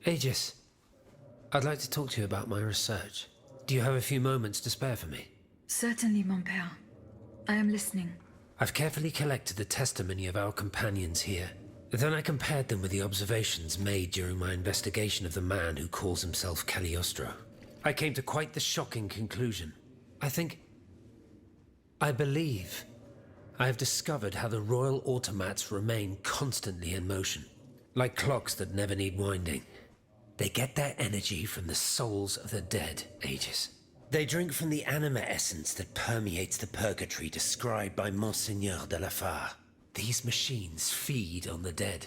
Aegis, I'd like to talk to you about my research. Do you have a few moments to spare for me? Certainly, mon père. I am listening. I've carefully collected the testimony of our companions here. Then I compared them with the observations made during my investigation of the man who calls himself Cagliostro. I came to quite the shocking conclusion. I believe I have discovered how the royal automats remain constantly in motion, like clocks that never need winding. They get their energy from the souls of the dead, Aegis. They drink from the anima essence that permeates the purgatory described by Monseigneur de la Fare. These machines feed on the dead.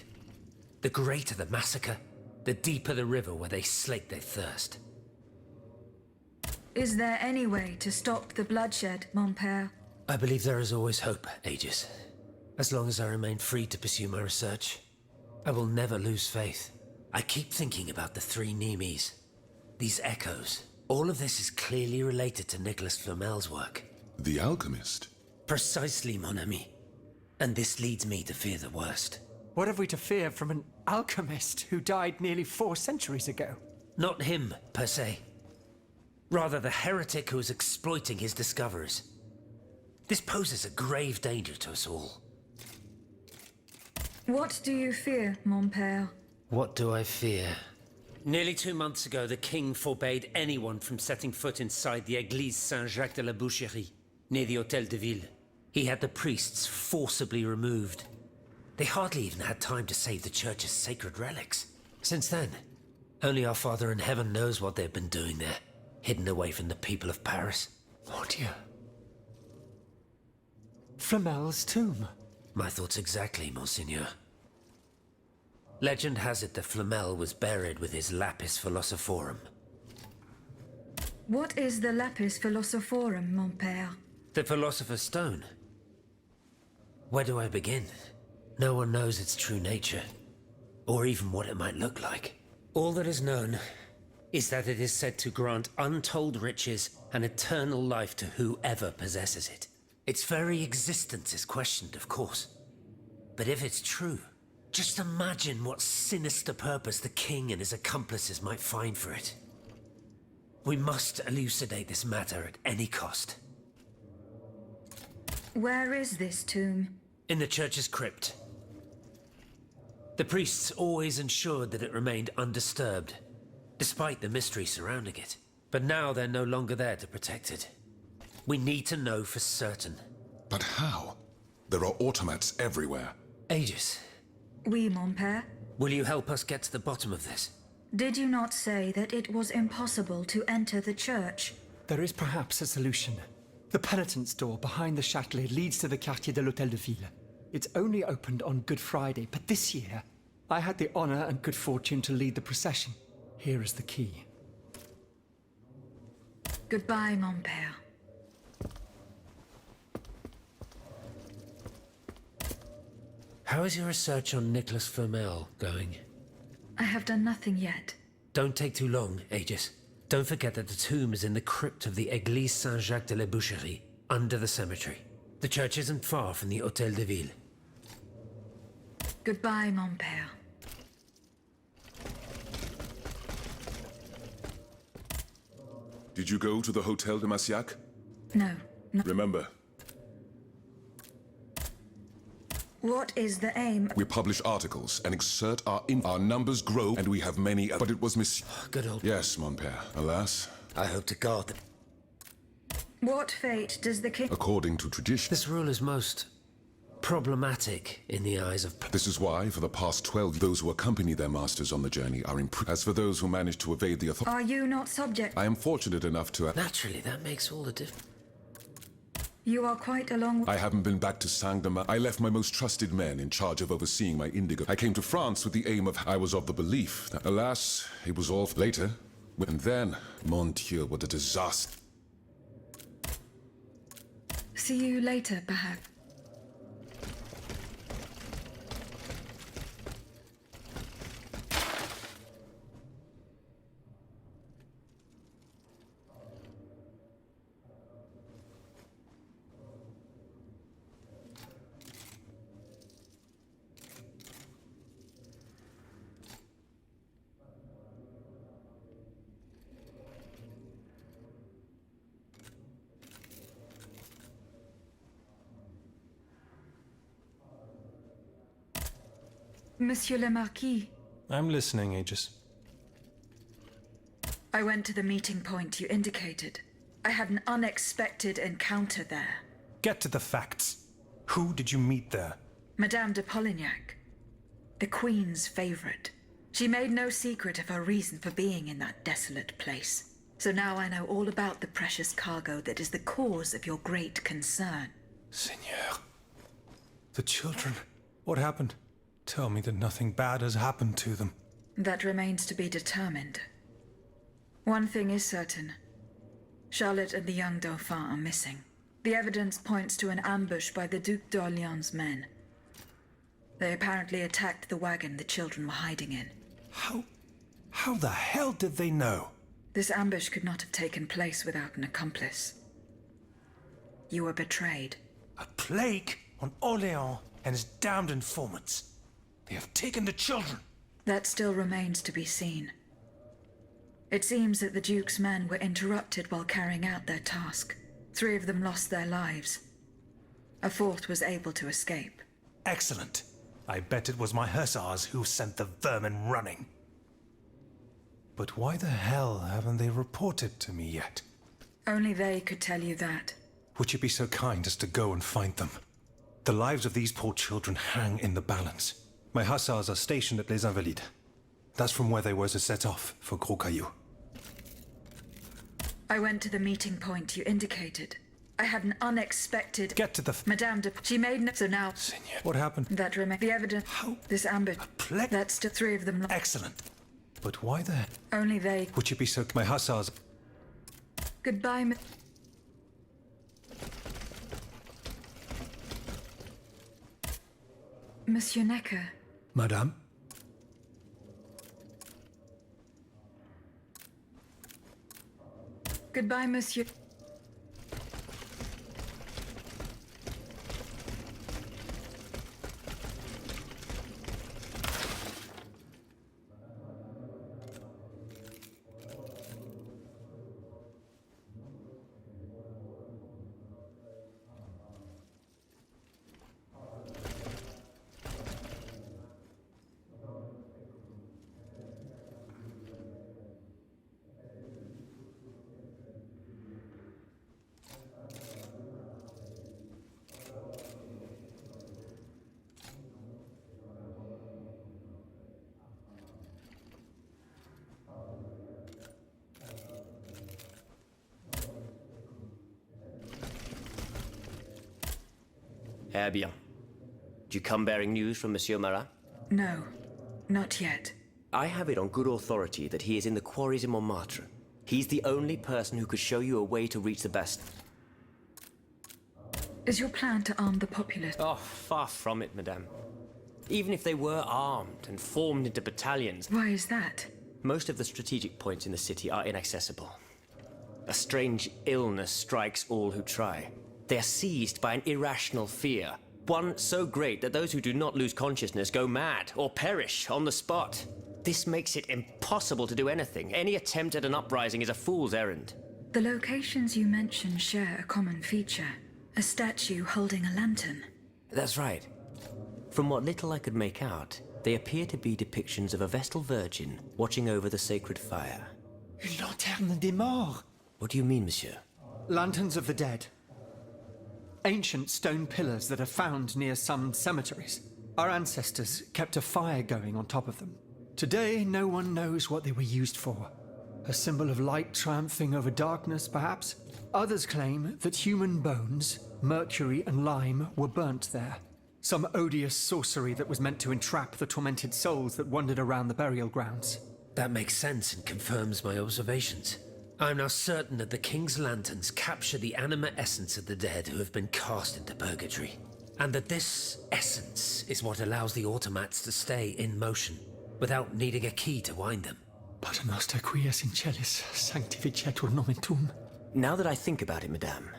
The greater the massacre, the deeper the river where they slake their thirst. Is there any way to stop the bloodshed, mon père? I believe there is always hope, Aegis. As long as I remain free to pursue my research, I will never lose faith. I keep thinking about the three Nemes. These echoes. All of this is clearly related to Nicholas Flamel's work. The alchemist? Precisely, mon ami. And this leads me to fear the worst. What have we to fear from an alchemist who died nearly 4 centuries ago? Not him, per se. Rather, the heretic who is exploiting his discoveries. This poses a grave danger to us all. What do you fear, mon père? What do I fear? Nearly 2 months ago, the king forbade anyone from setting foot inside the Église Saint-Jacques de la Boucherie, near the Hôtel de Ville. He had the priests forcibly removed. They hardly even had time to save the church's sacred relics. Since then, only our Father in Heaven knows what they've been doing there, hidden away from the people of Paris. Mon Dieu. Flamel's tomb. My thoughts exactly, Monseigneur. Legend has it that Flamel was buried with his Lapis Philosophorum. What is the Lapis Philosophorum, mon père? The Philosopher's Stone. Where do I begin? No one knows its true nature, or even what it might look like. All that is known is that it is said to grant untold riches and eternal life to whoever possesses it. Its very existence is questioned, of course. But if it's true, just imagine what sinister purpose the king and his accomplices might find for it. We must elucidate this matter at any cost. Where is this tomb? In the church's crypt. The priests always ensured that it remained undisturbed, despite the mystery surrounding it. But now they're no longer there to protect it. We need to know for certain. But how? There are automats everywhere. Aegis, Oui, mon père. will you help us get to the bottom of this? Did you not say that it was impossible to enter the church? There is perhaps a solution. The penitent's door behind the Châtelet leads to the Quartier de l'Hôtel de Ville. It's only opened on Good Friday, but this year, I had the honor and good fortune to lead the procession. Here is the key. Goodbye, mon père. How is your research on Nicholas Flamel going? I have done nothing yet. Don't take too long, Aegis. Don't forget that the tomb is in the crypt of the Église Saint-Jacques de la Boucherie, under the cemetery. The church isn't far from the Hôtel de Ville. Goodbye, mon père. Did you go to the Hotel de Massiac? No. Remember, What is the aim? we publish articles and exert our numbers grow, and we have many, but it was Good old... Yes, mon père. Alas, I hope to God that... What fate does the king... according to tradition. This rule is most problematic in the eyes of... This is why, for the past 12, those who accompany their masters on the journey are in prison. As for those who manage to evade the authority, Are you not subject? I am fortunate enough to... Naturally, that makes all the difference. You are quite a long... I haven't been back to Saint-Domingue. I left my most trusted men in charge of overseeing my indigo. I came to France with the aim of... I was of the belief that, alas, it was all later. And then, mon Dieu, what a disaster. See you later, perhaps. Monsieur le Marquis, I'm listening, Aegis. I went to the meeting point you indicated. I had an unexpected encounter there. Get to the facts. Who did you meet there? Madame de Polignac, the Queen's favorite. She made no secret of her reason for being in that desolate place. So now I know all about the precious cargo that is the cause of your great concern. Seigneur. The children. What happened? Tell me that nothing bad has happened to them. That remains to be determined. One thing is certain. Charlotte and the young Dauphin are missing. The evidence points to an ambush by the Duc d'Orléans' men. They apparently attacked the wagon the children were hiding in. How the hell did they know? This ambush could not have taken place without an accomplice. You were betrayed. A plague on Orléans and his damned informants. They have taken the children. That still remains to be seen. It seems that the Duke's men were interrupted while carrying out their task. 3 of them lost their lives. A 4th was able to escape. Excellent. I bet it was my hussars who sent the vermin running. But why the hell haven't they reported to me yet? Only they could tell you that. Would you be so kind as to go and find them? The lives of these poor children hang in the balance. My hussars are stationed at Les Invalides. That's from where they were to set off for Gros Caillou. I went to the meeting point you indicated. I had an unexpected... Get to the... Madame de... She made no... So now... Seigneur, what happened? That remains... The evidence... How? This ambush... plague? That's still 3 of them... Excellent. But why the... Only they... Would you be so... My hussars... Goodbye, Monsieur Necker. Madame? Goodbye, Monsieur. Eh bien. Do you come bearing news from Monsieur Marat? No, not yet. I have it on good authority that he is in the quarries in Montmartre. He's the only person who could show you a way to reach the best. Is your plan to arm the populace? Oh, far from it, madame. Even if they were armed and formed into battalions, Why is that? most of the strategic points in the city are inaccessible. A strange illness strikes all who try. They are seized by an irrational fear, one so great that those who do not lose consciousness go mad or perish on the spot. This makes it impossible to do anything. Any attempt at an uprising is a fool's errand. The locations you mention share a common feature. A statue holding a lantern. That's right. From what little I could make out, they appear to be depictions of a Vestal Virgin watching over the sacred fire. Une lanterne des morts. What do you mean, monsieur? Lanterns of the dead. Ancient stone pillars that are found near some cemeteries. Our ancestors kept a fire going on top of them. Today, no one knows what they were used for. A symbol of light triumphing over darkness, perhaps? Others claim that human bones, mercury and lime, were burnt there. Some odious sorcery that was meant to entrap the tormented souls that wandered around the burial grounds. That makes sense and confirms my observations. I'm now certain that the King's lanterns capture the anima essence of the dead who have been cast into purgatory. And that this essence is what allows the automats to stay in motion, without needing a key to wind them. Pater noster qui es in celis, sanctificetur nomen tuum. Now that I think about it, madame,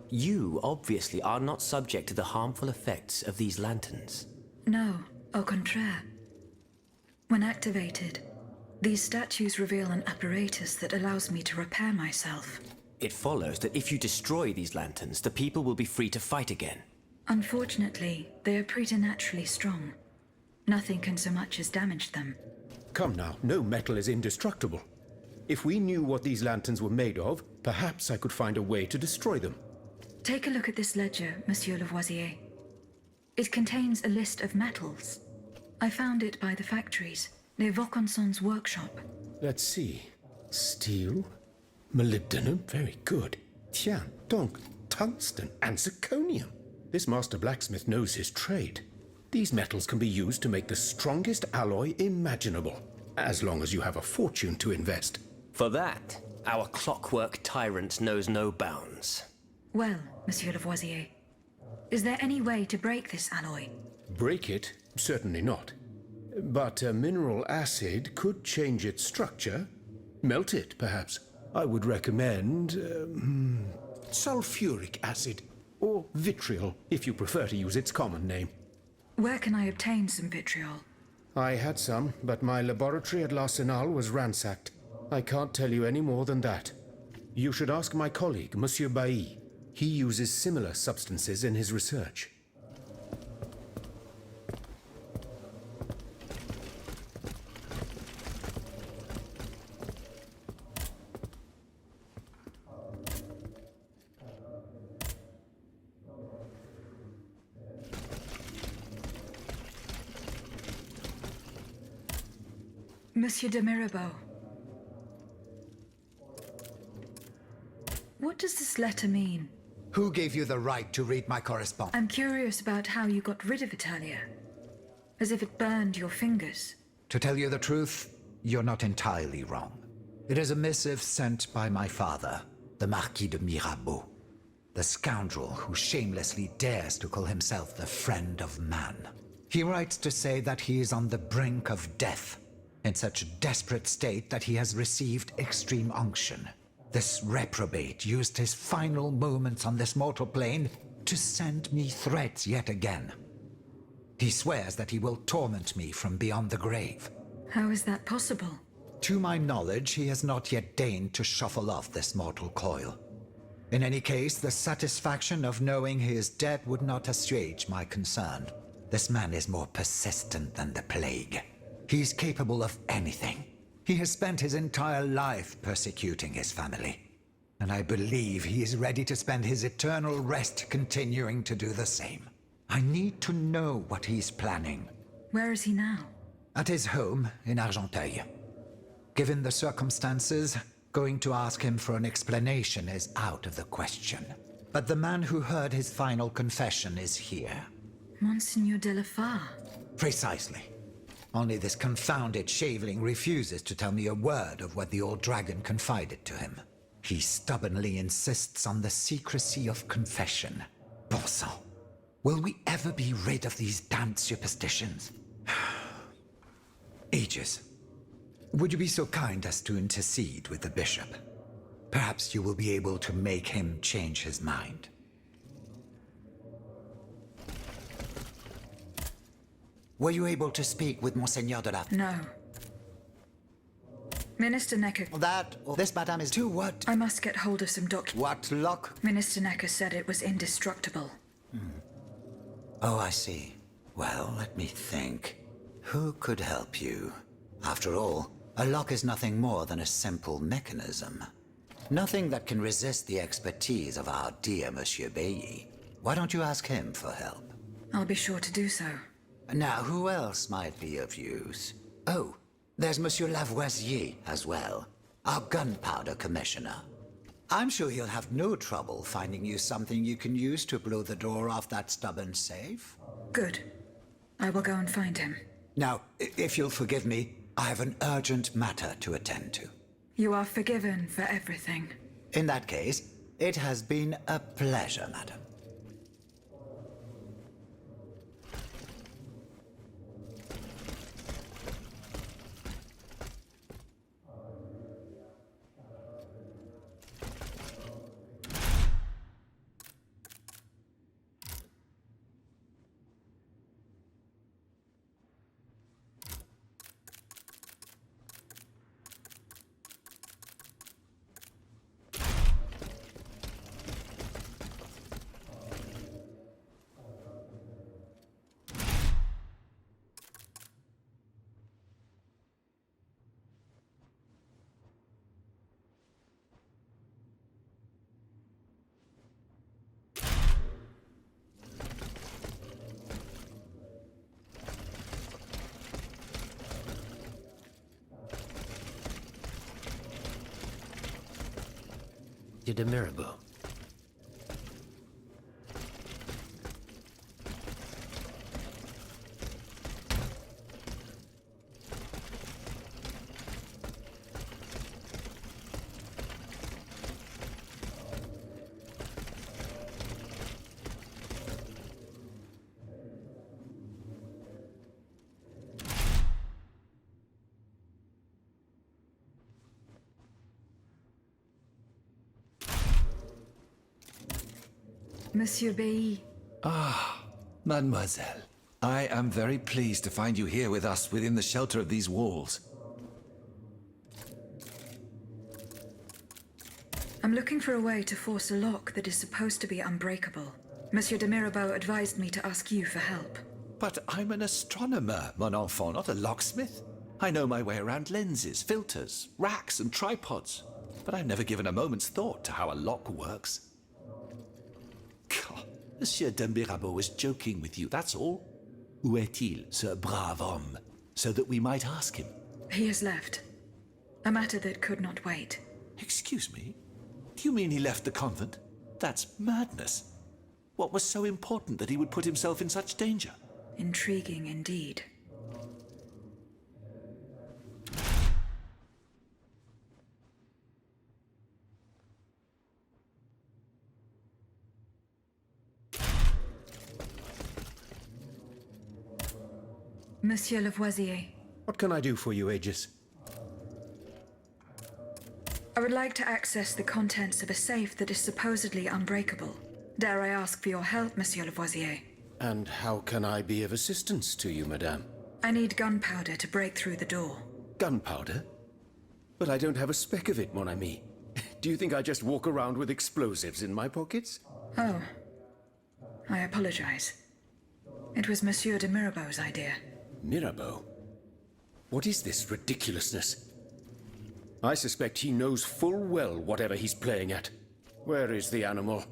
you obviously are not subject to the harmful effects of these lanterns. No, au contraire. When activated, these statues reveal an apparatus that allows me to repair myself. It follows that if you destroy these lanterns, the people will be free to fight again. Unfortunately, they are preternaturally strong. Nothing can so much as damage them. Come now, no metal is indestructible. If we knew what these lanterns were made of, perhaps I could find a way to destroy them. Take a look at this ledger, Monsieur Lavoisier. It contains a list of metals. I found it by the factories, near Vaucanson's workshop. Let's see. Steel, molybdenum, very good. Tiens, donc, tungsten and zirconium. This master blacksmith knows his trade. These metals can be used to make the strongest alloy imaginable, as long as you have a fortune to invest. For that, our clockwork tyrant knows no bounds. Well, Monsieur Lavoisier, is there any way to break this alloy? Break it? Certainly not. But a mineral acid could change its structure. Melt it, perhaps. I would recommend sulfuric acid, or vitriol, if you prefer to use its common name. Where can I obtain some vitriol? I had some, but my laboratory at L'Arsenal was ransacked. I can't tell you any more than that. You should ask my colleague, Monsieur Bailly. He uses similar substances in his research. Monsieur de Mirabeau. What does this letter mean? Who gave you the right to read my correspondence? I'm curious about how you got rid of Italia. As if it burned your fingers. To tell you the truth, you're not entirely wrong. It is a missive sent by my father, the Marquis de Mirabeau, the scoundrel who shamelessly dares to call himself the friend of man. He writes to say that he is on the brink of death, in such a desperate state that he has received extreme unction. This reprobate used his final moments on this mortal plane to send me threats yet again. He swears that he will torment me from beyond the grave. How is that possible? To my knowledge, he has not yet deigned to shuffle off this mortal coil. In any case, the satisfaction of knowing he is dead would not assuage my concern. This man is more persistent than the plague. He's capable of anything. He has spent his entire life persecuting his family. And I believe he is ready to spend his eternal rest continuing to do the same. I need to know what he's planning. Where is he now? At his home in Argenteuil. Given the circumstances, going to ask him for an explanation is out of the question. But the man who heard his final confession is here. Monseigneur de la Fare. Precisely. Only this confounded shaveling refuses to tell me a word of what the old dragon confided to him. He stubbornly insists on the secrecy of confession. Bon sang. Will we ever be rid of these damned superstitions? Aegis, would you be so kind as to intercede with the bishop? Perhaps you will be able to make him change his mind. Were you able to speak with Monseigneur de la... No. Minister Necker. That or this, madame, is... To what? I must get hold of some What luck? Minister Necker said it was indestructible. Oh, I see. Well, let me think. Who could help you? After all, a lock is nothing more than a simple mechanism. Nothing that can resist the expertise of our dear Monsieur Bailly. Why don't you ask him for help? I'll be sure to do so. Now, who else might be of use? Oh, there's Monsieur Lavoisier as well, our gunpowder commissioner. I'm sure he'll have no trouble finding you something you can use to blow the door off that stubborn safe. Good. I will go and find him. Now, if you'll forgive me, I have an urgent matter to attend to. You are forgiven for everything. In that case, it has been a pleasure, madam. Monsieur de Mirabeau. Monsieur Bailly, Mademoiselle, I am very pleased to find you here with us within the shelter of these walls. I'm looking for a way to force a lock that is supposed to be unbreakable. Monsieur de Mirabeau advised me to ask you for help. But I'm an astronomer, mon enfant, not a locksmith. I know my way around lenses, filters, racks, and tripods. But I've never given a moment's thought to how a lock works. God, Monsieur de Mirabeau was joking with you, that's all. Où est-il, ce brave homme? So that we might ask him. He has left. A matter that could not wait. Excuse me? Do you mean he left the convent? That's madness. What was so important that he would put himself in such danger? Intriguing indeed. Monsieur Lavoisier, What can I do for you, Aegis? I would like to access the contents of a safe that is supposedly unbreakable. Dare I ask for your help, Monsieur Lavoisier? And how can I be of assistance to you, madame? I need gunpowder to break through the door. Gunpowder? But I don't have a speck of it, mon ami. Do you think I just walk around with explosives in my pockets? Oh. I apologize. It was Monsieur de Mirabeau's idea. Mirabeau? What is this ridiculousness? I suspect he knows full well whatever he's playing at. Where is the animal?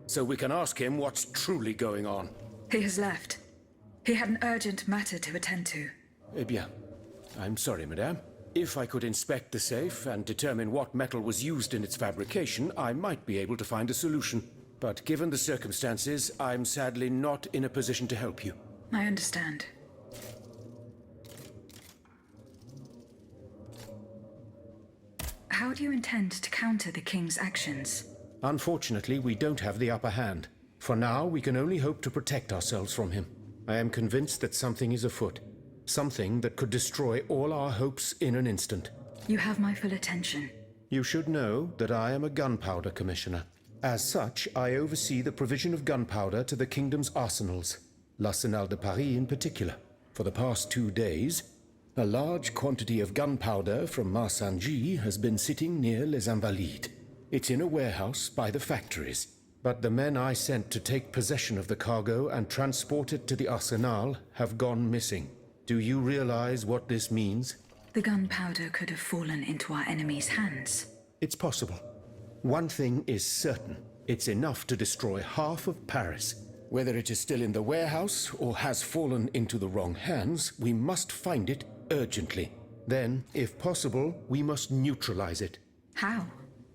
So we can ask him what's truly going on. He has left. He had an urgent matter to attend to. Eh bien, I'm sorry, madame. If I could inspect the safe and determine what metal was used in its fabrication, I might be able to find a solution. But given the circumstances, I'm sadly not in a position to help you. I understand. How do you intend to counter the king's actions? Unfortunately, we don't have the upper hand. For now, we can only hope to protect ourselves from him. I am convinced that something is afoot. Something that could destroy all our hopes in an instant. You have my full attention. You should know that I am a gunpowder commissioner. As such, I oversee the provision of gunpowder to the kingdom's arsenals, l'Arsenal de Paris in particular. For the past 2 days, a large quantity of gunpowder from Marsangy has been sitting near Les Invalides. It's in a warehouse by the factories. But the men I sent to take possession of the cargo and transport it to the Arsenal have gone missing. Do you realize what this means? The gunpowder could have fallen into our enemy's hands. It's possible. One thing is certain. It's enough to destroy half of Paris. Whether it is still in the warehouse or has fallen into the wrong hands, we must find it urgently. Then, if possible, we must neutralize it. How?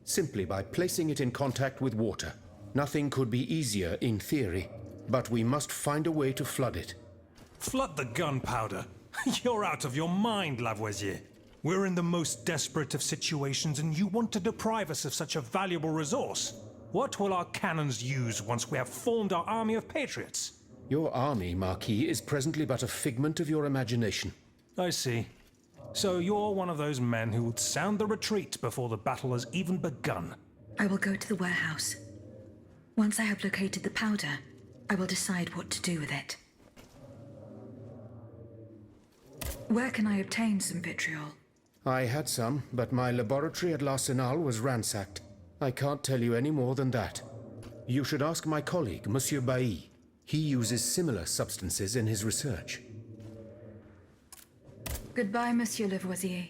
Simply by placing it in contact with water. Nothing could be easier in theory, but we must find a way to flood it. Flood the gunpowder? You're out of your mind, Lavoisier. We're in the most desperate of situations, and you want to deprive us of such a valuable resource. What will our cannons use once we have formed our army of patriots? Your army, Marquis, is presently but a figment of your imagination. I see. So you're one of those men who would sound the retreat before the battle has even begun. I will go to the warehouse. Once I have located the powder, I will decide what to do with it. Where can I obtain some vitriol? I had some, but my laboratory at l'Arsenal was ransacked. I can't tell you any more than that. You should ask my colleague, Monsieur Bailly. He uses similar substances in his research. Goodbye, Monsieur Lavoisier.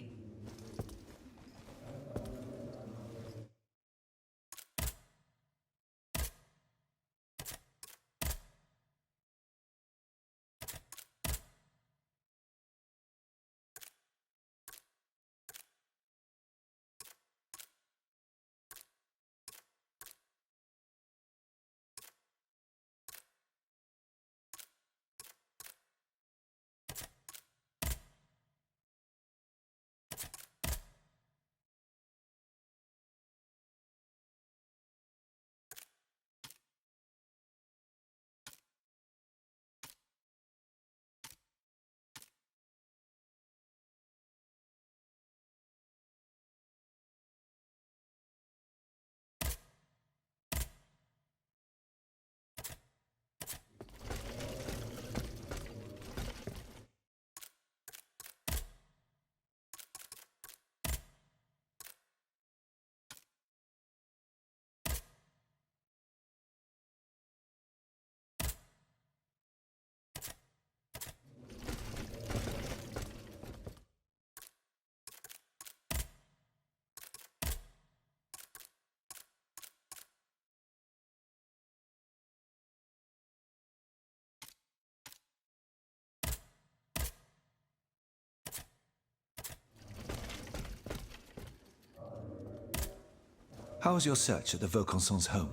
How was your search at the Vaucansons' home?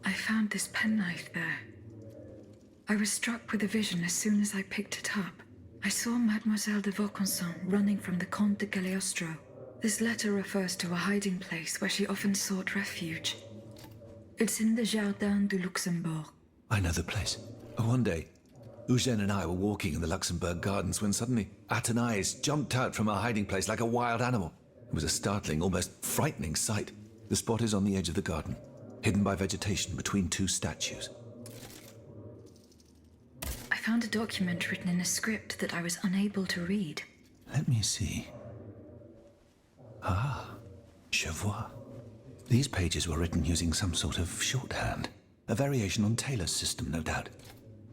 I found this penknife there. I was struck with a vision as soon as I picked it up. I saw Mademoiselle de Vaucanson running from the Comte de Cagliostro. This letter refers to a hiding place where she often sought refuge. It's in the Jardin du Luxembourg. I know the place. One day, Eugène and I were walking in the Luxembourg Gardens when suddenly Athénais jumped out from our hiding place like a wild animal. It was a startling, almost frightening sight. The spot is on the edge of the garden, hidden by vegetation between two statues. I found a document written in a script that I was unable to read. Let me see. Ah, je vois. These pages were written using some sort of shorthand. A variation on Taylor's system, no doubt.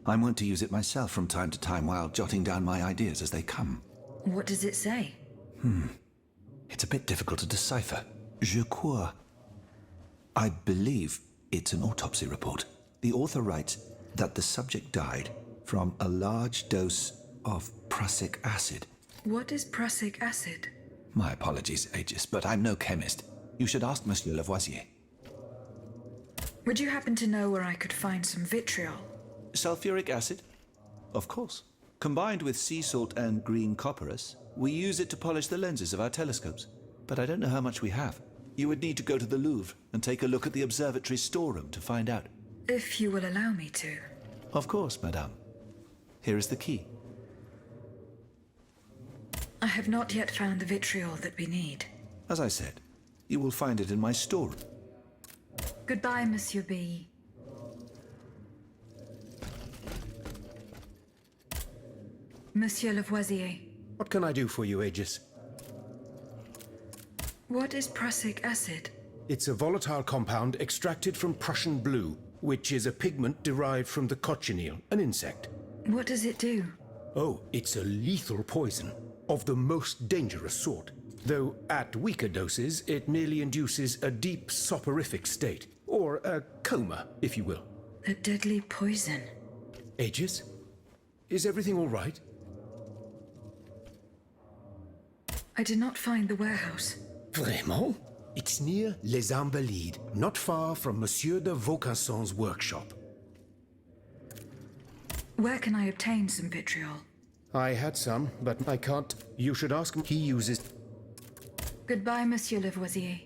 I'm wont to use it myself from time to time while jotting down my ideas as they come. What does it say? It's a bit difficult to decipher. Je crois. I believe it's an autopsy report. The author writes that the subject died from a large dose of prussic acid. What is prussic acid? My apologies, Aegis, but I'm no chemist. You should ask Monsieur Lavoisier. Would you happen to know where I could find some vitriol? Sulfuric acid? Of course. Combined with sea salt and green copperas, we use it to polish the lenses of our telescopes. But I don't know how much we have. You would need to go to the Louvre and take a look at the observatory storeroom to find out. If you will allow me to. Of course, madame. Here is the key. I have not yet found the vitriol that we need. As I said, you will find it in my storeroom. Goodbye, Monsieur B. Monsieur Lavoisier, What can I do for you, Aegis? what is prussic acid? It's a volatile compound extracted from Prussian blue, which is a pigment derived from the cochineal, an insect. What does it do? Oh, it's a lethal poison, of the most dangerous sort. Though at weaker doses, it merely induces a deep soporific state, or a coma, if you will. A deadly poison. Aegis? Is everything all right? I did not find the warehouse. Vraiment? It's near Les Invalides, not far from Monsieur de Vaucanson's workshop. Where can I obtain some vitriol? I had some, but I can't. You should ask him. He uses... Goodbye, Monsieur Lavoisier.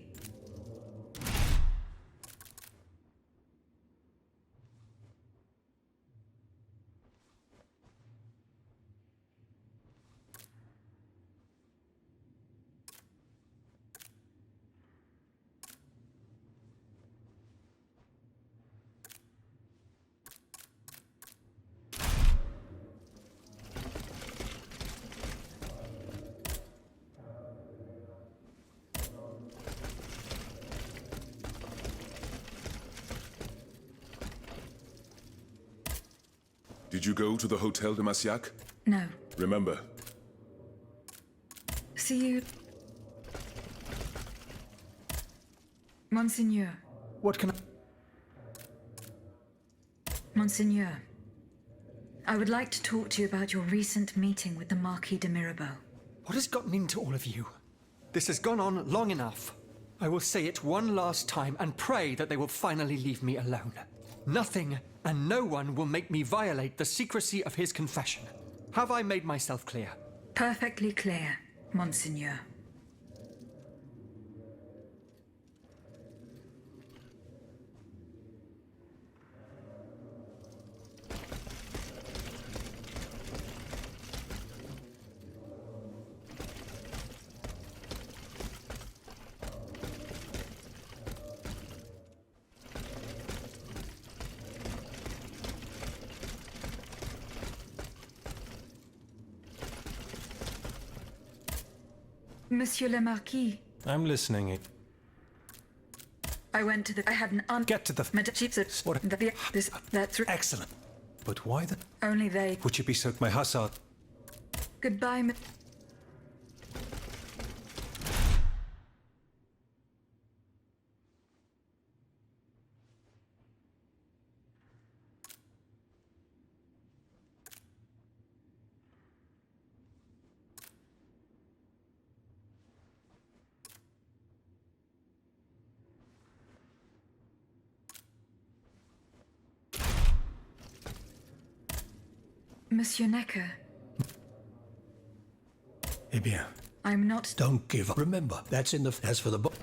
Did you go to the Hotel de Massiac? No. Remember, See you. Monseigneur. What can I... Monseigneur. I would like to talk to you about your recent meeting with the Marquis de Mirabeau. What has gotten into all of you? This has gone on long enough. I will say it one last time and pray that they will finally leave me alone. Nothing and no one will make me violate the secrecy of his confession. Have I made myself clear? Perfectly clear, Monseigneur. Monsieur le Marquis, I'm listening. I went to the... I had an Get to the... What? That's... Excellent. But why the... Only they... Would you be so... My hussar... Goodbye, Monsieur Necker. Eh bien, I'm not. don't give up. Remember, that's in the... As for the book...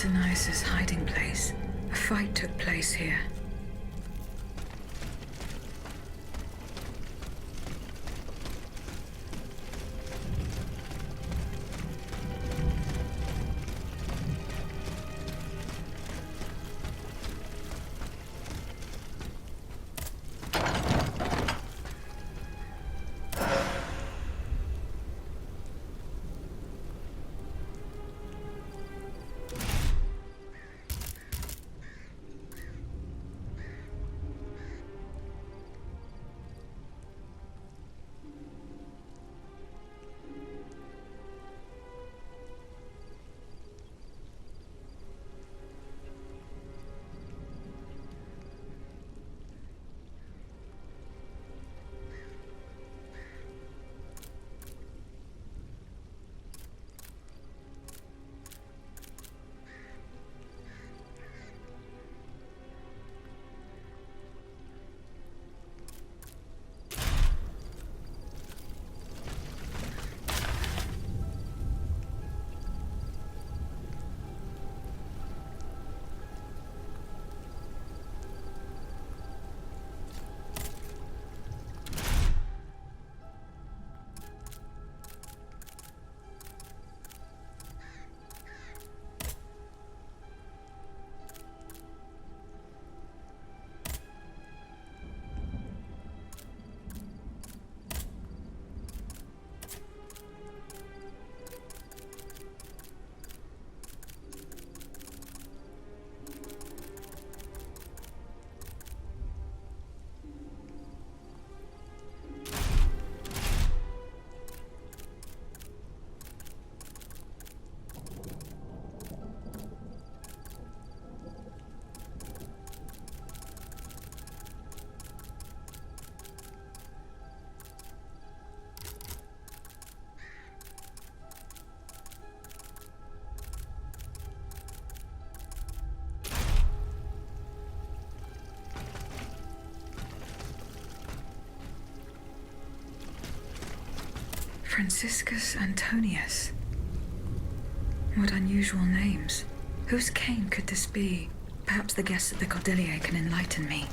Antonius' hiding place. A fight took place here. Franciscus Antonius. What unusual names. Whose cane could this be? Perhaps the guests at the Cordelier can enlighten me.